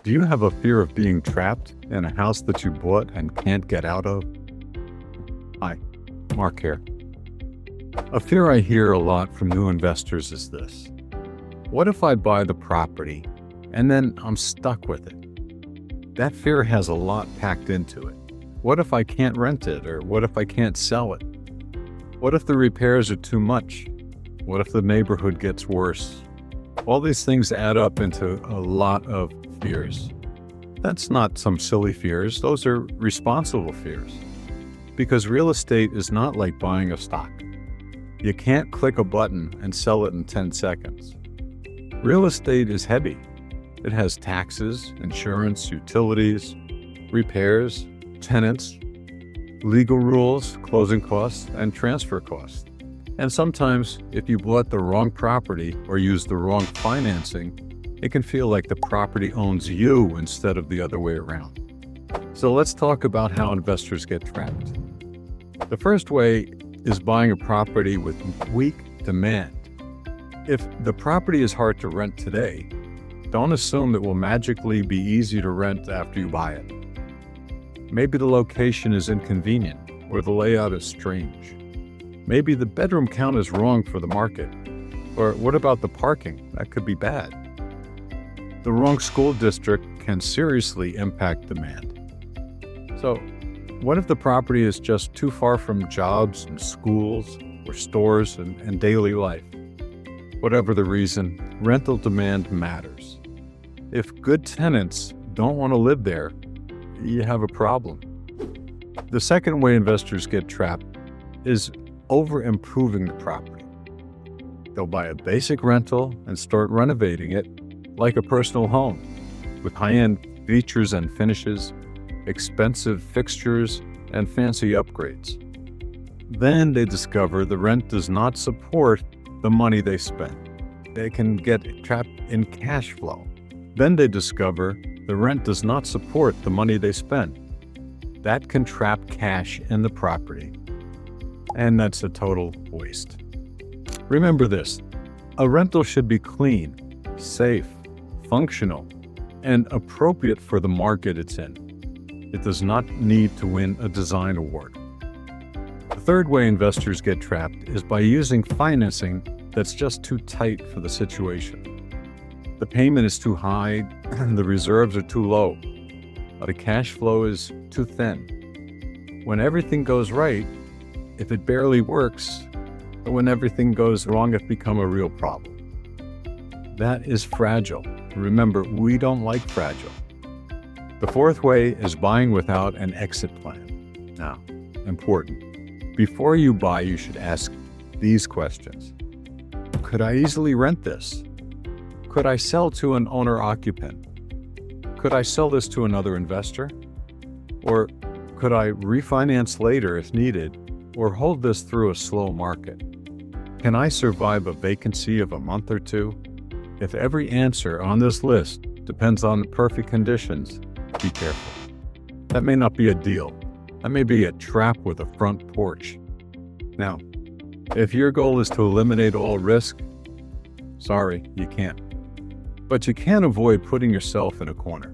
Do you have a fear of being trapped in a house that you bought and can't get out of? Hi, Mark here. A fear I hear a lot from new investors is this. What if I buy the property and then I'm stuck with it? That fear has a lot packed into it. What if I can't rent it, or what if I can't sell it? What if the repairs are too much? What if the neighborhood gets worse? All these things add up into a lot of fears. That's not some silly fears, those are responsible fears. Because real estate is not like buying a stock. You can't click a button and sell it in 10 seconds. Real estate is heavy. It has taxes, insurance, utilities, repairs, tenants, legal rules, closing costs, and transfer costs. And sometimes, if you bought the wrong property or used the wrong financing, it can feel like the property owns you instead of the other way around. So let's talk about how investors get trapped. The first way is buying a property with weak demand. If the property is hard to rent today, don't assume it will magically be easy to rent after you buy it. Maybe the location is inconvenient or the layout is strange. Maybe the bedroom count is wrong for the market. Or what about the parking? That could be bad. The wrong school district can seriously impact demand. So, what if the property is just too far from jobs and schools or stores and daily life? Whatever the reason, rental demand matters. If good tenants don't want to live there, you have a problem. The second way investors get trapped is over-improving the property. They'll buy a basic rental and start renovating it like a personal home, with high-end features and finishes, expensive fixtures, and fancy upgrades. Then they discover the rent does not support the money they spent. They can get trapped in cash flow. Then they discover the rent does not support the money they spent. That can trap cash in the property. And that's a total waste. Remember this, a rental should be clean, safe, functional, and appropriate for the market it's in. It does not need to win a design award. The third way investors get trapped is by using financing that's just too tight for the situation. The payment is too high, the reserves are too low, the cash flow is too thin. When everything goes right, if it barely works, but when everything goes wrong, it becomes a real problem. That is fragile. Remember, we don't like fragile. The fourth way is buying without an exit plan. Now, important. Before you buy, you should ask these questions. Could I easily rent this? Could I sell to an owner-occupant? Could I sell this to another investor? Or could I refinance later if needed, or hold this through a slow market? Can I survive a vacancy of a month or two? If every answer on this list depends on the perfect conditions, be careful. That may not be a deal. That may be a trap with a front porch. Now, if your goal is to eliminate all risk, sorry, you can't. But you can't avoid putting yourself in a corner.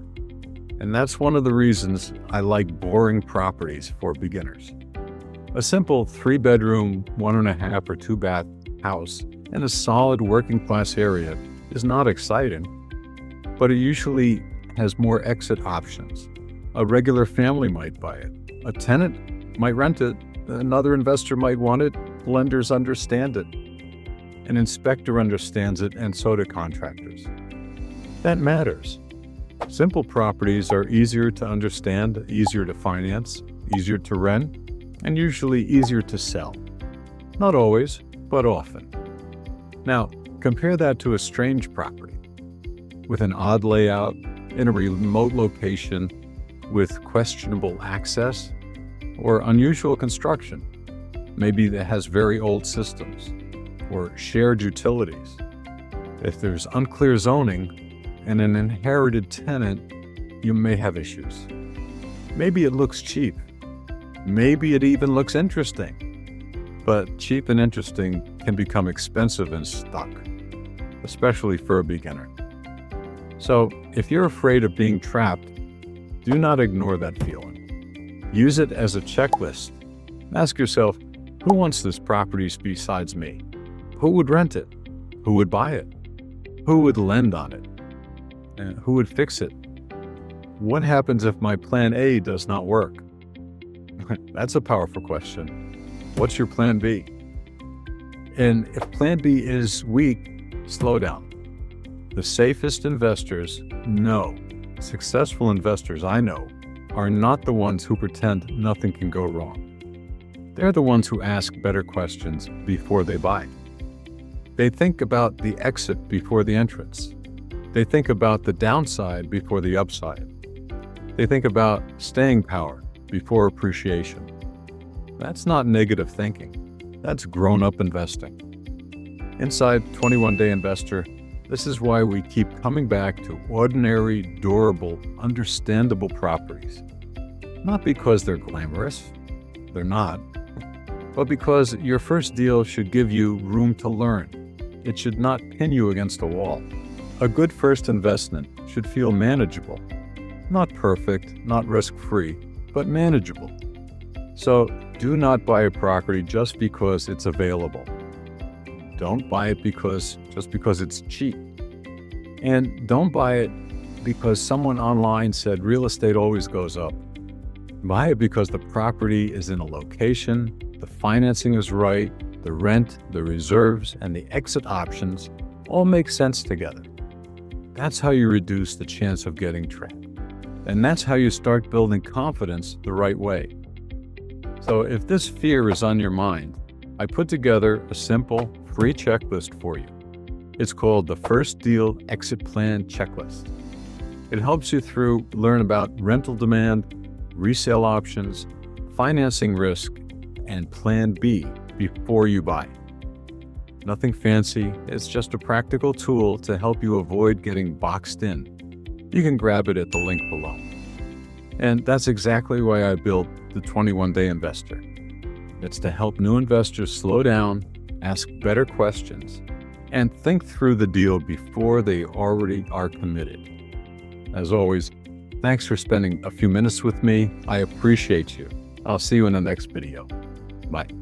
And that's one of the reasons I like boring properties for beginners. A simple 3-bedroom, 1.5 or 2-bath house in a solid working-class area is not exciting, but it usually has more exit options. A regular family might buy it. A tenant might rent it. Another investor might want it. Lenders understand it. An inspector understands it, and so do contractors. That matters. Simple properties are easier to understand, easier to finance, easier to rent, and usually easier to sell. Not always, but often. Now, compare that to a strange property with an odd layout, in a remote location, with questionable access or unusual construction. Maybe that has very old systems or shared utilities. If there's unclear zoning and an inherited tenant, you may have issues. Maybe it looks cheap. Maybe it even looks interesting. But cheap and interesting can become expensive and stuck, especially for a beginner. So if you're afraid of being trapped, do not ignore that feeling. Use it as a checklist. Ask yourself, who wants this property besides me? Who would rent it? Who would buy it? Who would lend on it? And who would fix it? What happens if my plan A does not work? That's a powerful question. What's your plan B? And if plan B is weak, slow down. The safest investors know, successful investors I know, are not the ones who pretend nothing can go wrong. They're the ones who ask better questions before they buy. They think about the exit before the entrance. They think about the downside before the upside. They think about staying power before appreciation. That's not negative thinking. That's grown-up investing. Inside 21 Day Investor, this is why we keep coming back to ordinary, durable, understandable properties. Not because they're glamorous. They're not. But because your first deal should give you room to learn. It should not pin you against a wall. A good first investment should feel manageable. Not perfect, not risk-free, but manageable. So do not buy a property just because it's available. Don't buy it just because it's cheap. And don't buy it because someone online said real estate always goes up. Buy it because the property is in a location, the financing is right, the rent, the reserves, and the exit options all make sense together. That's how you reduce the chance of getting trapped. And that's how you start building confidence the right way. So if this fear is on your mind, I put together a simple, free checklist for you. It's called the First Deal Exit Plan Checklist. It helps you learn about rental demand, resale options, financing risk, and Plan B before you buy. Nothing fancy, it's just a practical tool to help you avoid getting boxed in. You can grab it at the link below. And that's exactly why I built the 21 Day Investor. It's to help new investors slow down, ask better questions, and think through the deal before they already are committed. As always, thanks for spending a few minutes with me. I appreciate you. I'll see you in the next video. Bye.